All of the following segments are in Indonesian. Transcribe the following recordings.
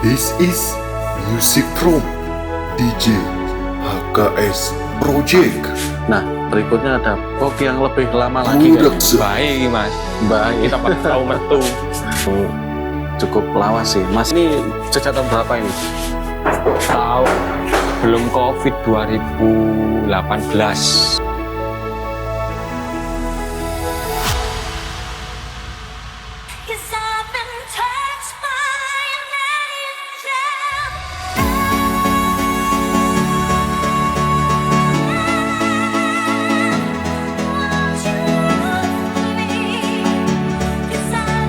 This is music from DJ HKS Project. Nah, berikutnya ada box yang lebih lama lagi kan? Baik mas, Baik. kita pas tahu metu. Cukup lawas sih. Mas ini sejak tahun berapa ini? Tahu belum COVID 2018.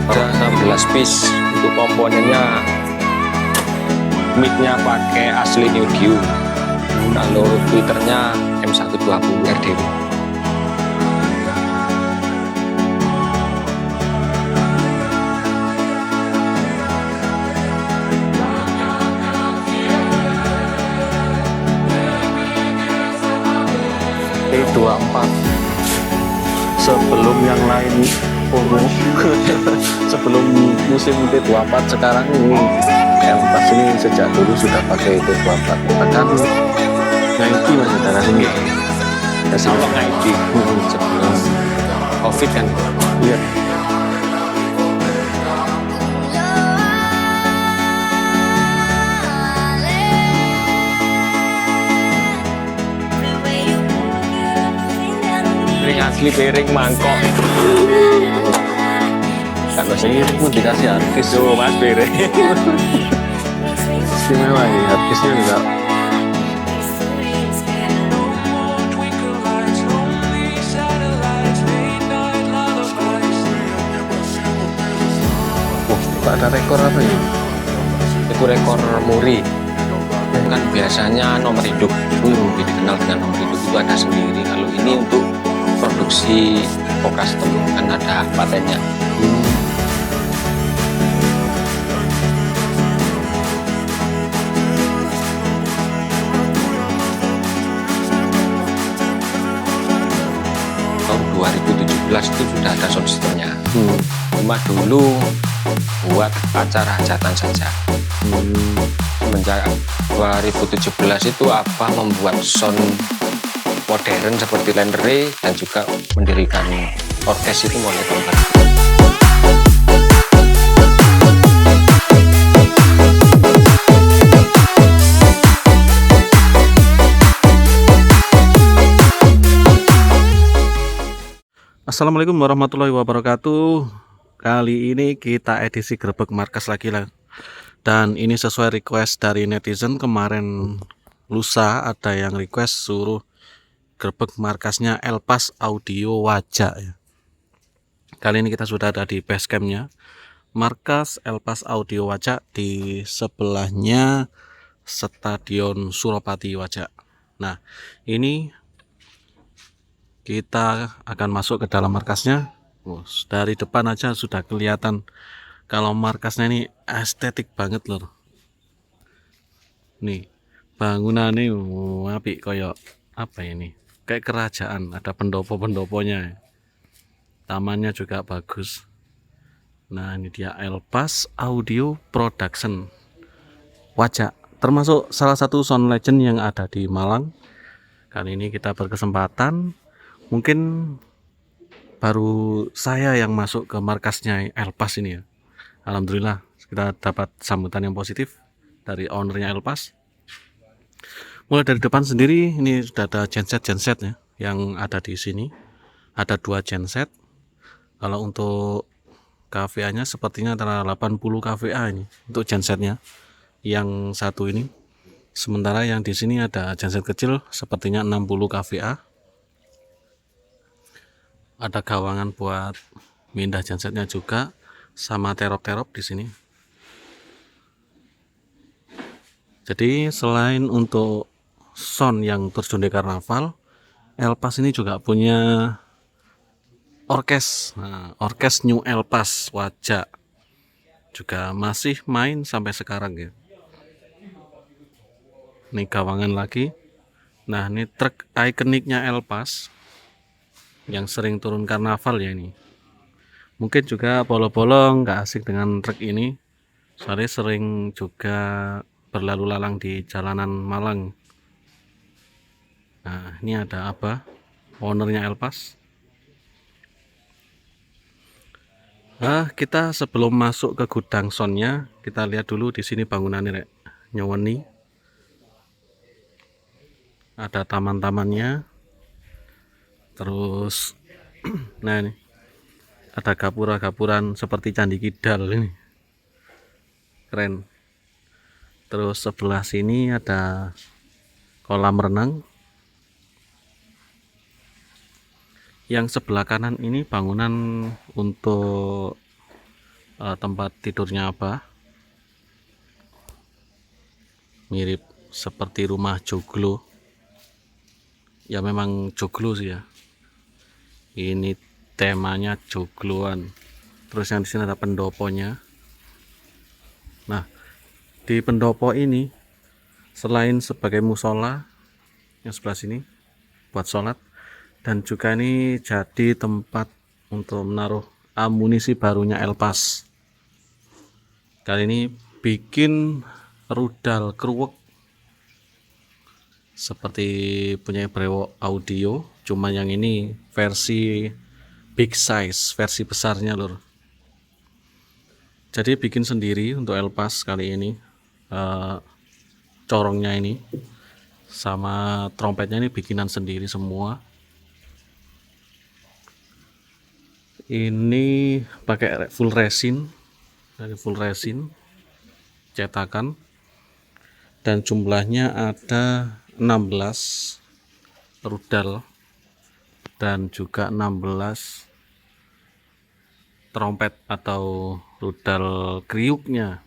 Ada 16 piece untuk komponennya, mic-nya pakai asli New Dew, kalau tweeternya M120 RDW. T24 sebelum yang lain sebelum musim T24 sekarang ini Elpas ini sejak dulu sudah pakai T24 bahkan Nike masih darah sini Kalau Nike sebelum COVID kan. iya. Piring asli, piring mangkok. Kalau saya pun dikasih artis Tuh mas, piring. istimewa ya, artisnya juga ada rekor apa ya? Itu rekor muri. Kan biasanya nomor hidup, dikenal dengan nomor hidup itu ada sendiri. Kalau ini untuk produksi custom kan ada patennya. Tahun 2017 itu sudah ada sound systemnya. Cuma dulu buat acara hajatan saja. Semenjak 2017 itu Abah membuat sound modern seperti Land Ray dan juga mendirikan orkes itu mulai tahun 2000. Assalamualaikum warahmatullahi wabarakatuh. Kali ini kita edisi Grebek Markas lagi lah. Dan ini sesuai request dari netizen. Kemarin lusa ada yang request suruh Grebek Markasnya Elpas Audio Wajak ya. Kali ini kita sudah ada di base campnya Markas Elpas Audio Wajak, di sebelahnya Stadion Suropati Wajak. Nah, ini kita akan masuk ke dalam markasnya. Dari depan aja sudah kelihatan kalau markasnya ini estetik banget loh. Nih bangunannya apik koyo apa ini? Kayak kerajaan, ada pendopo-pendoponya. Tamannya juga bagus. Nah, ini dia Elpas Audio Production Wajak, termasuk salah satu sound legend yang ada di Malang. Kali ini kita berkesempatan, mungkin baru saya yang masuk ke markasnya Elpas ini ya. Alhamdulillah kita dapat sambutan yang positif dari ownernya Elpas. Mulai dari depan sendiri ini sudah ada genset ya yang ada di sini. Ada 2 genset. Kalau untuk kVA-nya sepertinya antara 80 kVA ini untuk gensetnya. Yang satu ini. Sementara yang di sini ada genset kecil sepertinya 60 kVA. Ada gawangan buat mindah gensetnya juga, sama terop-terop di sini. Jadi selain untuk sound yang terjun di karnaval, Elpas ini juga punya orkes. Nah, orkes New Elpas Wajak juga masih main sampai sekarang ya. Ini gawangan lagi. Nah, ini truk ikoniknya Elpas yang sering turun karnaval ya ini. Mungkin juga polo-polo nggak asik dengan truk ini. Saya sering juga berlalu lalang di jalanan Malang. Nah, ini ada Abah, ownernya Elpas. Nah, kita sebelum masuk ke gudang sonnya, kita lihat dulu di sini bangunannya, Rek. Nyewani. Ada taman-tamannya. Terus nah ini ada gapura-gapuran seperti Candi Kidal ini. Keren. Terus sebelah sini ada kolam renang. Yang sebelah kanan ini bangunan untuk tempat tidurnya Abah. Mirip seperti rumah joglo. Ya memang joglo sih ya. Ini temanya jogloan. Terus yang di sini ada pendoponya. Nah, di pendopo ini selain sebagai musola yang sebelah sini buat sholat, dan juga ini jadi tempat untuk menaruh amunisi barunya Elpas. Kali ini bikin rudal keruwek seperti punya Brewok Audio, cuma yang ini versi big size, versi besarnya lur. Jadi bikin sendiri untuk Elpas kali ini. Corongnya ini sama trompetnya ini bikinan sendiri semua. Ini pakai full resin, dari full resin cetakan, dan jumlahnya ada 16 rudal dan juga 16 trompet atau rudal kriuknya,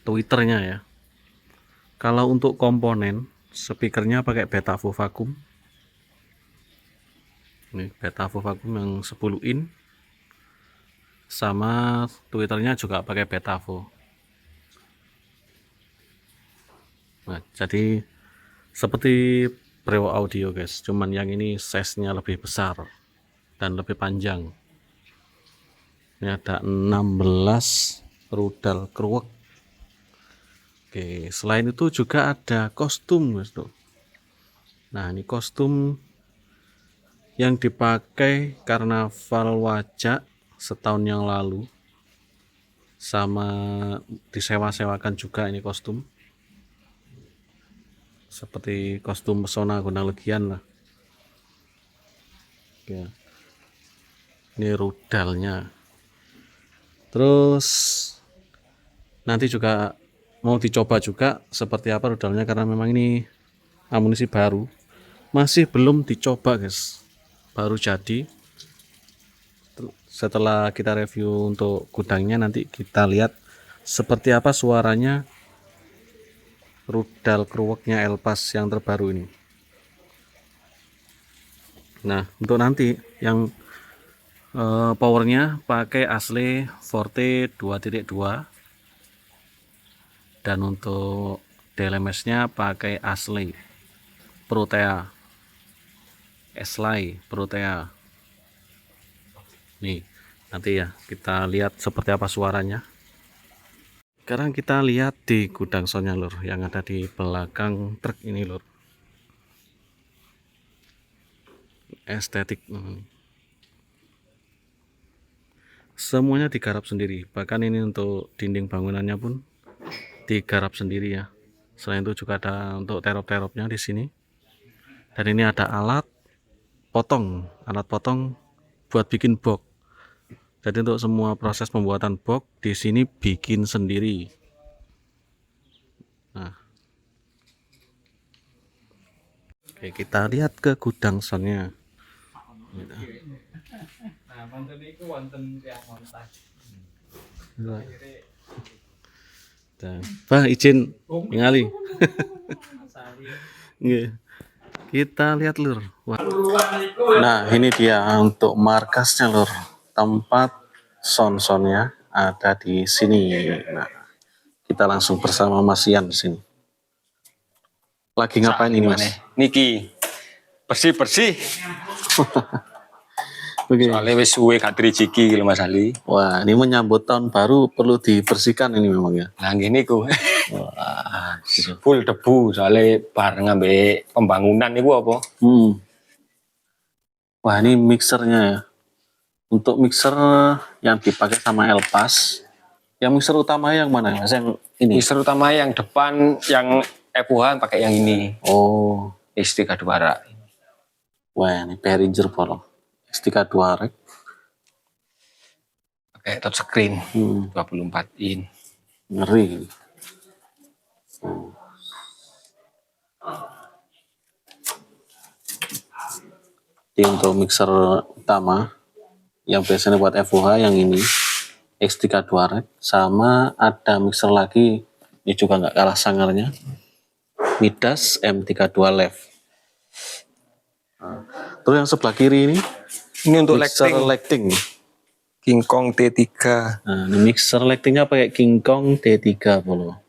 tweeternya ya. Kalau untuk komponen speakernya pakai Betafo vakum. Ini Betafo vakum yang 10 in, sama tweeternya juga pakai Betafo. Nah, jadi seperti Brewok Audio guys, cuman yang ini size-nya lebih besar dan lebih panjang. Ini ada 16 rudal keruwek. Oke, selain itu juga ada kostum guys tuh. Nah, ini kostum yang dipakai karnaval Wajak setahun yang lalu, sama disewa-sewakan juga ini kostum. Seperti kostum Pesona Gunung Legian lah. Oke. Ini rudalnya. Terus nanti juga mau dicoba juga seperti apa rudalnya, karena memang ini amunisi baru, masih belum dicoba guys, baru jadi. Setelah kita review untuk gudangnya, nanti kita lihat seperti apa suaranya rudal keruweknya Elpas yang terbaru ini. Nah, untuk nanti yang powernya pakai Asle Forte 2.2, dan untuk DLMS-nya pakai Asle Protea, Eslai Protea. Nih, nanti ya kita lihat seperti apa suaranya. Sekarang kita lihat di gudang soundnya lur, yang ada di belakang truk ini lur. Estetik. Semuanya digarap sendiri, bahkan ini untuk dinding bangunannya pun digarap sendiri ya. Selain itu juga ada untuk terop-teropnya di sini. Dan ini ada alat potong buat bikin box. Jadi untuk semua proses pembuatan box di sini bikin sendiri. Nah, oke, kita lihat ke gudang soundnya. Pak izin ningali. Kita lihat lur. Nah, ini dia untuk markasnya lur. Tempat sound-soundnya ada di sini. Nah, kita langsung bersama Mas Ian di sini. Lagi ngapain ini Mas? Niki bersih-bersih. Oke. Soalnya wis suwe gak trijiki gitu Mas Ali. Wah, ini menyambut tahun baru perlu dibersihkan ini memang ya. Nah gini ku Wah, gitu. full debu soalnya bareng ambek pembangunan itu apa? Wah, ini mixernya ya. Untuk mixer yang dipakai sama Elpas, yang mixer utama yang mana Mas? Yang ini? Mixer utama yang depan yang FUH pakai yang ini. Oh, X32 rak. wah ini Behringer Polo. X32 rek. Pakai touchscreen 24 in. Ngeri. Ini untuk mixer utama yang biasanya buat FUH yang ini X32 rek, sama ada mixer lagi ini juga nggak kalah sangarnya, Midas M32 Left. Nah, terus yang sebelah kiri ini Ini untuk mixer lighting lighting. King Kong T3. Nah, ini mixer lightingnya pakai King Kong T3 Polo.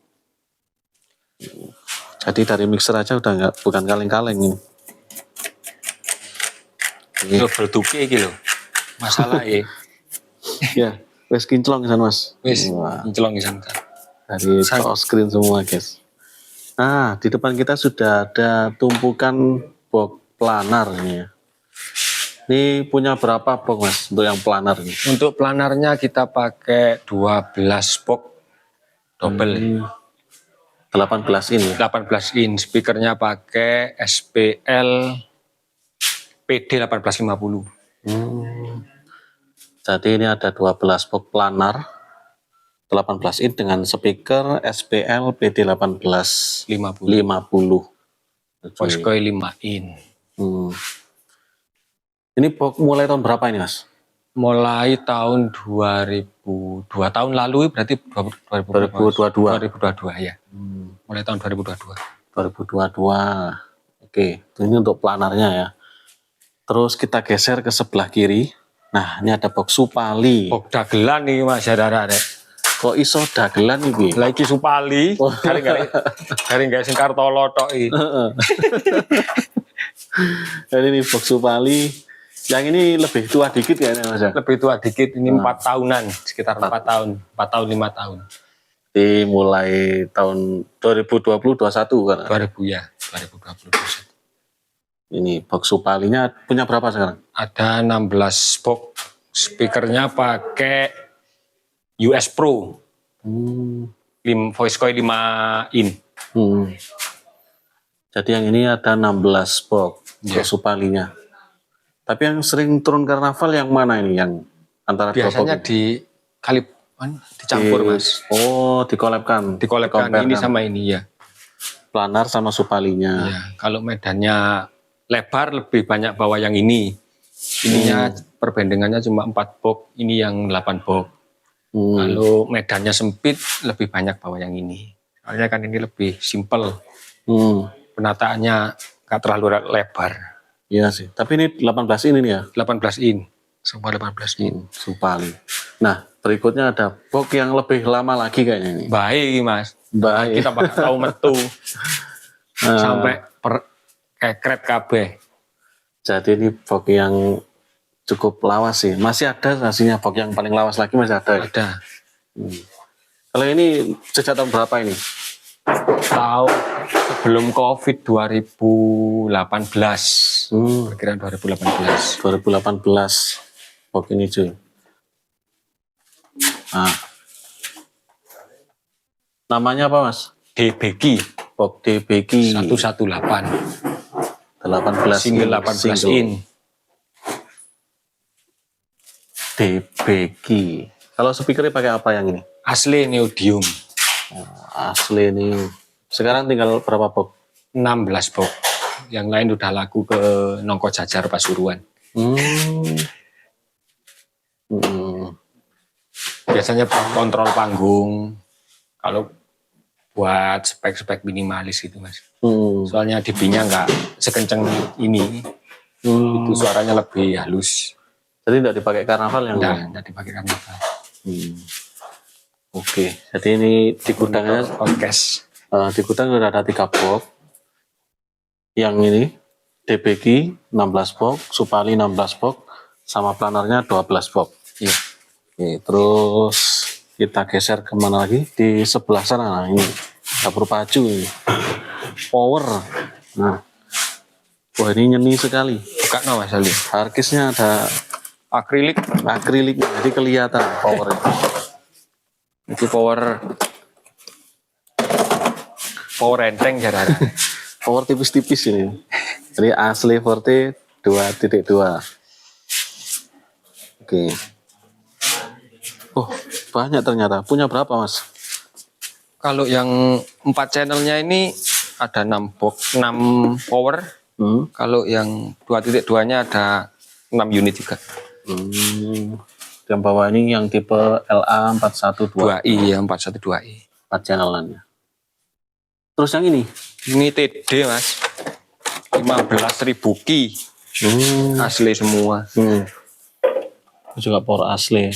Jadi dari mixer aja udah nggak, bukan kaleng-kaleng ini. Double duke iki lho. Masalah ya. Ya, wes kinclong kan Mas. Wis Wah, ncelong isan. dari touch screen semua guys. Nah, di depan kita sudah ada tumpukan box planar ini ya. Ini punya berapa box Mas untuk yang planar ini? Untuk planarnya kita pakai 12 box double. 18 ini ya. 18 in, speakernya pakai SPL PD 1850. Jadi ini ada 12 box planar 18 in dengan speaker SPL PD 1850. 50. Voice coil 5 in. Ini box mulai tahun berapa ini Mas? Mulai tahun 2002 tahun lalu berarti 2022. 2022 ya. Mulai tahun 2022. 2022. Oke, ini untuk planarnya ya. Terus kita geser ke sebelah kiri. Nah, ini ada box Supali. Box dagelan nih Mas Jarara rek. Kok iso dagelan iki? Lagi Supali, dari nggak sing Kartolo tok iki. Dan ini box Supali. Yang ini lebih tua dikit ya Mas? Lebih tua dikit, ini 4 tahunan, sekitar 4 tahun, 4 tahun 5 tahun. Di mulai tahun 2020 21 kan? 2000 ya, 2020. Ini box Supalinya punya berapa sekarang? Ada 16 box, speakernya pakai US Pro, voice coil 5 in. Jadi yang ini ada 16 box box Supalinya. Tapi yang sering turun karnaval yang mana ini? Yang antara biasanya di dicampur Mas. Oh, dikolabkan. Dikolabkan ini sama ini ya. Planar sama Supalinya. Ya, kalau medannya lebar lebih banyak bawa yang ini. Ininya perbendengannya cuma 4 box, ini yang 8 box. Kalau medannya sempit lebih banyak bawa yang ini. Soalnya kan ini lebih simpel. Penataannya nggak terlalu lebar. Iya sih. Tapi ini 18 in ini ya? 18 in. Semua 18 in. Supali. Nah, berikutnya ada box yang lebih lama lagi kayaknya ini. Baik Mas. Baik. Kita bakal tahu metu. Sampai kekret kabeh. Jadi ini box yang cukup lawas sih. Masih ada hasilnya box yang paling lawas lagi masih ada. Ada. Kalau ini sejak tahun berapa ini? Tahun sebelum COVID 2018. Perkiraan 2018. 2018 box ini cuy. Nah. Namanya apa Mas? DBG. Box DBG 118. 18 Single 18 in. DBG. Kalau speakernya pakai apa yang ini? Asli neodymium. Asli ini. Sekarang tinggal berapa box? 16 box. Yang lain udah laku ke Nongko Jajar Pasuruan. Biasanya kontrol panggung. Kalau buat spek-spek minimalis gitu Mas. Soalnya dB-nya nggak sekenceng ini. Itu suaranya lebih halus. Jadi tidak dipakai karnaval yang Tidak dipakai karnaval. Oke, jadi ini di gudangnya podcast. Di gudang sudah ada 3 box. Yang ini DBG 16 box, Supali 16 box, sama planernya 12 bob. Iya. Oke, terus kita geser kemana lagi? Di sebelah sana. Nah, ini dapur pacu ini. Power. Nah, wah ini nyeni sekali. Buka no Mas Ali. Harddisknya ada Akrilik. akrilik, jadi kelihatan powernya. Itu power enteng jarang. Power tipis-tipis ini. Jadi asli Forte 2.2. Oke. Oh, banyak ternyata. Punya berapa, Mas? Kalau yang 4 channelnya ini ada 6 box, 6 power. Kalau yang 2.2-nya ada 6 unit juga. Yang bawah ini yang tipe LA412 2i ya, 412i. 4 channelannya. Terus yang ini? Ini TD Mas. 15.000 ki. Asli semua. Ini juga power asli.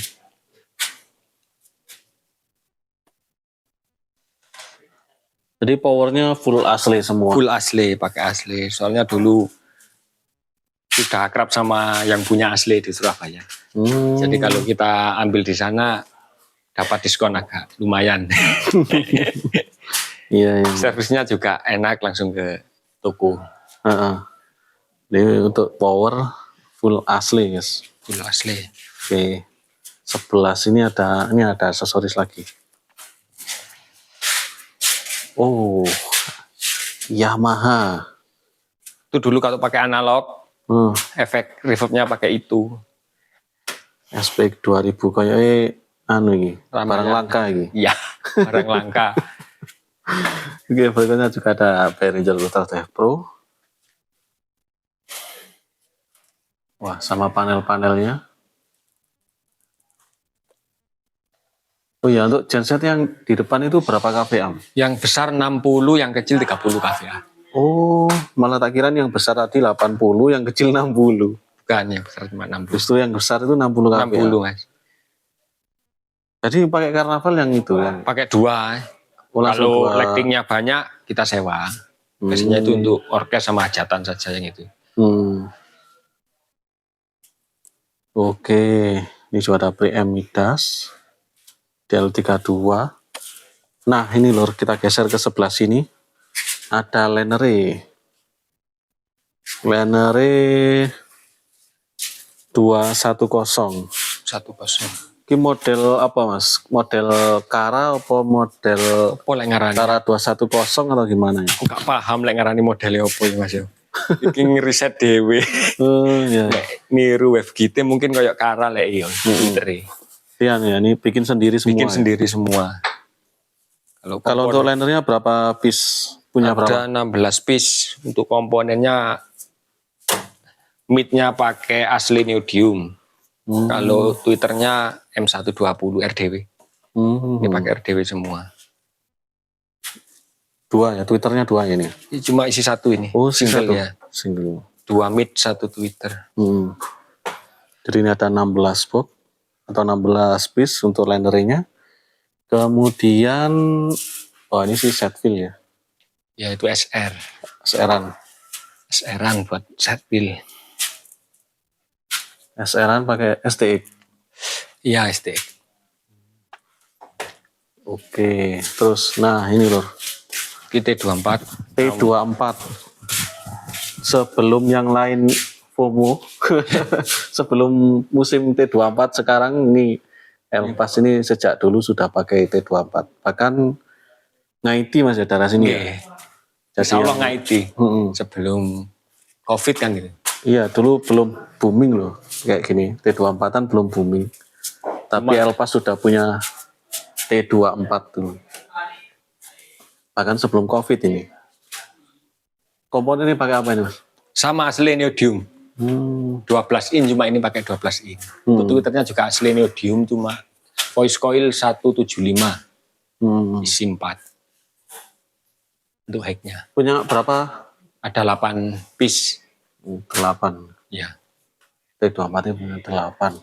Jadi powernya full asli semua. Full asli, pakai asli. Soalnya dulu sudah akrab sama yang punya asli di Surabaya. Jadi kalau kita ambil di sana dapat diskon agak lumayan. Iya, iya. Servisnya juga enak, langsung ke toko. Ini untuk power full asli, guys. Full asli. Oke. 11 ini ada aksesoris lagi. Oh, Yamaha. Itu dulu kalau pakai analog, efek reverbnya pakai itu. SPX 2000 kayaknya ini, barang langka ini. Iya, barang langka. Oke, berikutnya juga ada Behringer Ultra Drive Pro. Wah, sama panel-panelnya. Oh iya, untuk genset yang di depan itu berapa kVA? Yang besar 60, yang kecil 30 kVA. Oh, malah tak kira yang besar tadi 80, yang kecil 60. Bukan, yang besar cuma 60. Justru yang besar itu 60 kVA. 60, Mas. Jadi pakai karnaval yang itu yang Pakai 2. Kalau lightingnya banyak, kita sewa. Biasanya itu untuk orkes sama hajatan saja yang itu. Oke, ini juga ada preamp Midas DL32. Nah, ini lor, kita geser ke sebelah sini. Ada Lenere 210. 10. Ini model apa, Mas? Model Kara apa model Apa lek ngarani? Kara 210 atau gimana ya? Aku gak paham lek ngarani modelnya apa ya Mas ya. Iki ngeriset dhewe. Iya. Niru wave GT mungkin kayak Kara lek iya. Iya nih, ini bikin sendiri semua. Bikin ya? sendiri semua. Kalau untuk linernya berapa piece? Punya berapa? Ada 16 piece. Untuk komponennya midnya pakai asli neodymium. Kalau twitternya M120 RDW. Ini pakai RDW semua. 2 ya, twitternya 2 ini. Ini cuma isi 1 ini. Oh, single ya. Single. 2 mid, 1 twitter. Jadi ini ada 16 box atau 16 piece untuk linernya. Kemudian, ini sih set fill ya. Ya itu SR. SR-an. SR-an buat set fill. SR-an pakai STX. Iya STX. Oke, terus nah ini lor. T24. T24. Sebelum yang lain FOMO, sebelum musim T24 sekarang ini Elpas ini sejak dulu sudah pakai T24. Bahkan ngaiti Mas ya darah sini. Ya? Jadi Allah ngaiti. Sebelum COVID kan gitu. Iya, dulu belum booming loh. Kayak gini, T24-an belum booming. Tapi Elpas sudah punya T24 dulu. Bahkan sebelum COVID ini. Komponen ini pakai apa ini, Mas? Sama asli neodymium. 12 in, cuma ini pakai 12 in. Untuk twitternya juga asli neodymium, cuma voice coil 175. Isi 4. Untuk high-nya. Punya berapa? Ada 8 piece. 8. Ya. T24 punya 8.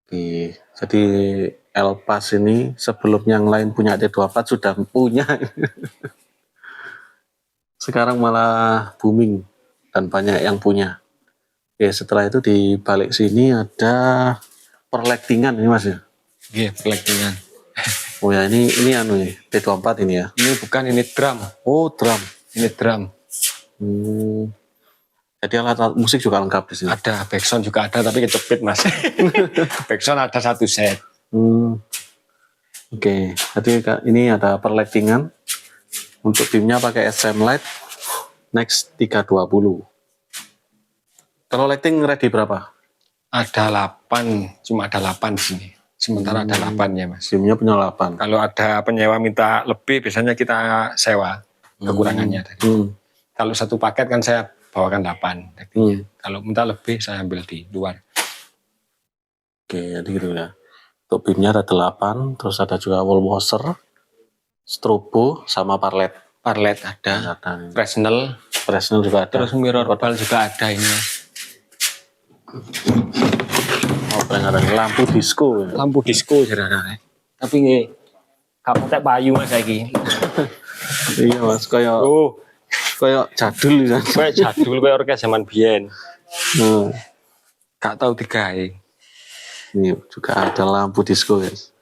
Oke, jadi Elpas ini sebelum yang lain punya T24 sudah punya. Sekarang malah booming dan banyak yang punya. Oke, setelah itu di balik sini ada perletingan ini Mas ya. Iya, perletingan. Oh ya, ini anu nih, T24 ini ya. Ini bukan, ini drum. Oh, drum. Ini drum. Jadi alat musik juga lengkap di sini. Ada backsound juga ada, tapi kecepit Mas. Backsound ada 1 set. Oke, jadi ini ada perlightingan. Untuk beamnya pakai SM Light Next 320. Kalau lighting ready berapa? Ada 8, cuma ada 8 di sini. Sementara ada 8 ya Mas. Beamnya punya 8. Kalau ada penyewa minta lebih, biasanya kita sewa kekurangannya tadi. Kalau satu paket kan saya bawakan 8. Kalau minta lebih saya ambil di luar. Oke, jadi gitu ya. Untuk beamnya ada 8, terus ada juga wall washer, strobo, sama parlet. Parlet ada, Fresnel juga ada. Terus mirror ball juga ada ini Mas. Ada lampu disco. Lampu disco sederhana. Tapi nggih gak pakai payu Mas saiki. Iya Mas, kayak jadul ya. Kayak jadul, kayak orkes zaman biyen. Gak tahu digawe. Ini juga ada lampu disco guys.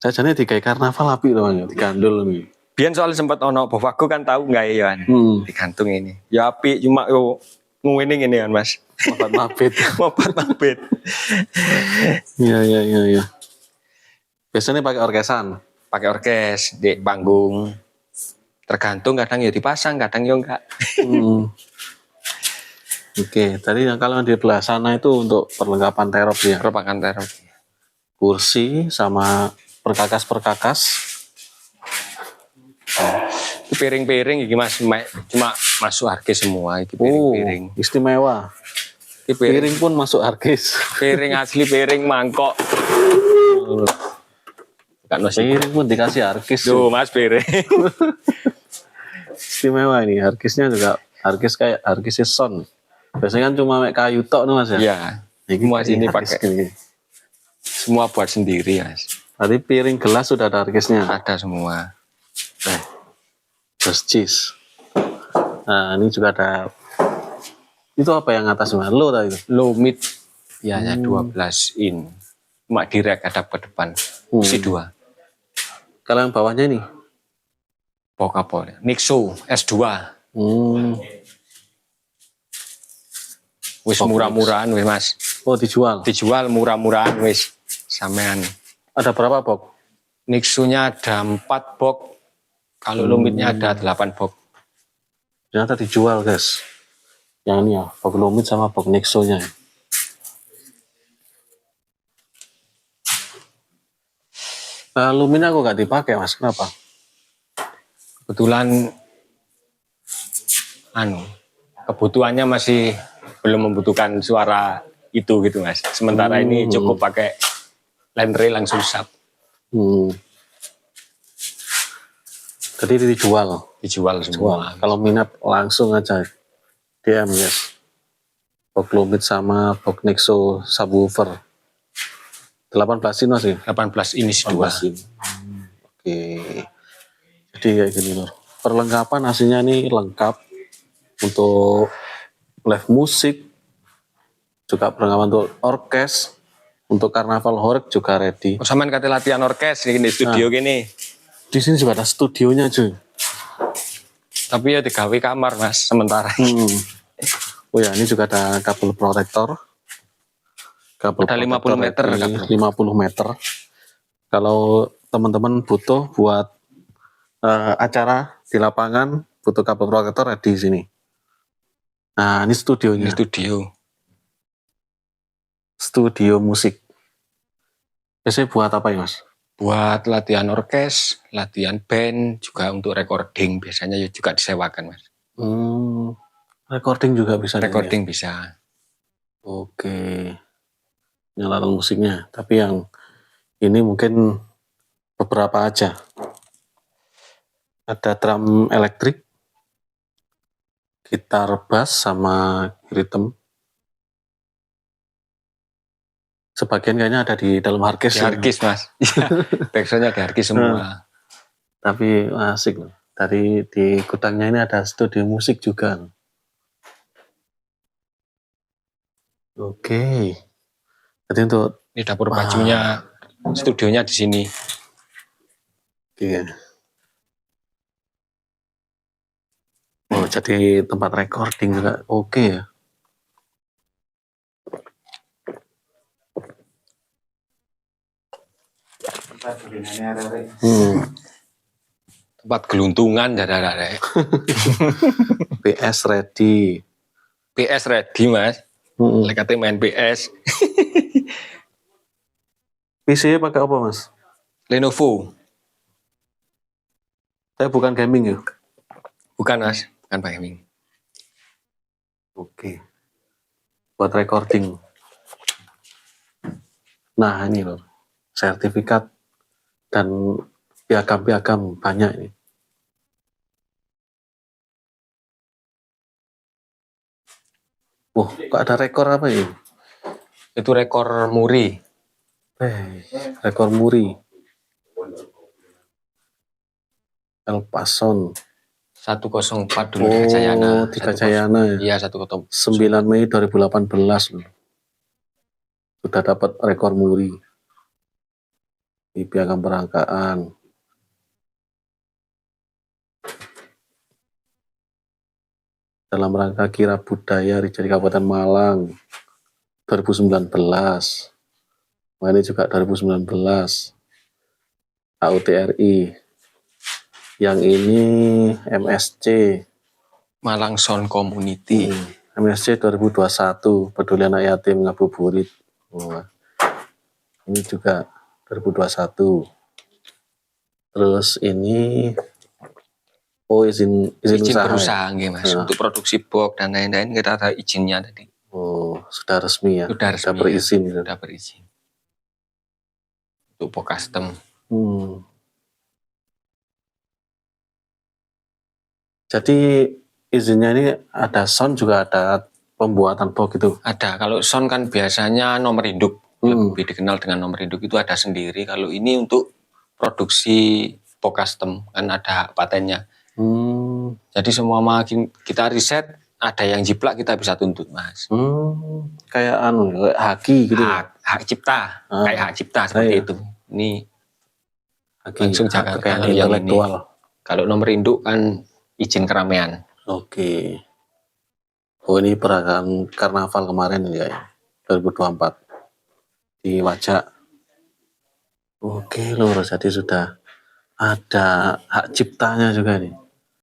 Jajane digawe karnaval apik loh ya, digandul nih. Biyen soal sempat ono Bovago kan tahu gawe ya. Digantung ini. Ya apik, cuma yo ngene ngene kan Mas. Mabit. Mabit. Iya. Biasanya pakai orkesan. Pakai orkes di panggung. Tergantung, kadang ya dipasang, kadang ya enggak. Oke, tadi yang kalau di belah sana itu untuk perlengkapan terop ya. Perlengkapan terop. Kursi sama perkakas. Itu piring-piring iki Mas, cuma masuk harga semua iki piring-piring. Istimewa. Piring pun masuk hargis. Piring asli, piring mangkok. Piring pun dikasih hargis. Tuh Mas, piring. Istimewa ini, hargisnya juga hargis kayak hargis son. Biasanya kan cuma kayu tok nih Mas ya. Iya. Semua sini pakai. Semua buat sendiri Mas. Tadi piring gelas sudah ada hargisnya. Ada semua. Terus cheese. Nah, ini juga ada. Itu apa yang atas Mas? Low tadi itu? Low mid. Ya, 12 in. Cuma direct hadap ke depan. Isi 2. Kalau yang bawahnya ini? Pokapol. Nixo S2. Wis murah-murahan wis Mas. Oh, dijual. Dijual murah-murahan wis. Sampean. Ada berapa box? Nixo-nya ada 4 box. Kalau Lumit-nya ada 8 box. Ternyata dijual, guys. Yang ini ya, box Lumit sama box Nixo-nya. Lumit aku gak dipakai Mas, kenapa? Kebetulan kebutuhannya masih belum membutuhkan suara itu gitu Mas. Sementara ini cukup pakai line rail langsung sub. Jadi dijual. Dijual semua. Kalau minat langsung aja DM guys. Box Lumit sama box Nixo subwoofer. 18 in sih. 18 ini 2. Oke. Jadi kayak gini loh. Perlengkapan aslinya nih lengkap untuk live musik, juga perlengkapan untuk orkes, untuk karnaval horeg juga ready. Oh, sampean kate latihan orkes di studio gini. Di sini juga ada studionya cuy. Tapi ya digawe kamar Mas sementara. Oh ya, ini juga ada kabel protektor. Ada 50 meter. 50 meter. Kalau teman-teman butuh buat acara di lapangan, butuh kabel protektor ada di sini. Nah, ini studionya. Ini Studio musik. Biasanya buat apa ya Mas? Buat latihan orkes, latihan band, juga untuk recording. Biasanya juga disewakan Mas. Recording juga bisa. Recording bisa. Oke. Ini alat musiknya. Tapi yang ini mungkin beberapa aja. Ada drum elektrik, gitar bass sama rhythm. Sebagian kayaknya ada di dalam harkis. Di harkis Mas. Backsoundnya di harkis semua. Tapi asik loh. Tadi di gudangnya ini ada studio musik juga. Oke. Jadi untuk Ini dapur bajunya, studionya di sini. Oke. Oh, jadi tempat recording juga oke ya. Tempat geluntungan ada. PS ready. PS ready mas. Lekatnya main PS. PC-nya pakai apa mas? Lenovo. Saya bukan gaming ya. Bukan mas, bukan Pak Heming. Oke. Buat recording. Nah ini loh, sertifikat dan piagam-piagam banyak ini. Kok ada rekor apa ini? Itu rekor muri. Rekor muri. El Pason. 104 dulu di Gajayana. Di Gajayana ya. Iya, 104. 9 Mei 2018 loh. Sudah dapat rekor muri. Di piagam perangkaan. Dalam rangka Kira Budaya di Kabupaten Malang 2019. Nah, ini juga 2019. AUTRI. Yang ini MSC. Malang Sound Community. MSC 2021. Peduli Anak Yatim Ngabuburit. Ini juga 2021. Terus ini izin usaha. Berusaha nggih mas. Untuk produksi box dan lain-lain kita ada izinnya tadi. Sudah resmi ya. Sudah berizin. Sudah berizin. Untuk box custom. Jadi izinnya ini ada sound juga ada pembuatan box itu. Ada. Kalau sound kan biasanya nomor induk. Lebih dikenal dengan nomor induk itu ada sendiri. Kalau ini untuk produksi box custom kan ada patennya. Jadi semua makin kita riset ada yang jiplak kita bisa tuntut mas. Kayak haki gitu. Hak cipta. Kayak hak cipta seperti itu. Ini langsung jaga kayak intelektual. Kalau nomor induk kan izin keramaian. Oke. Ini peragaan karnaval kemarin ya, 2024 di Wajak. Oke lur, jadi sudah ada hak ciptanya juga nih.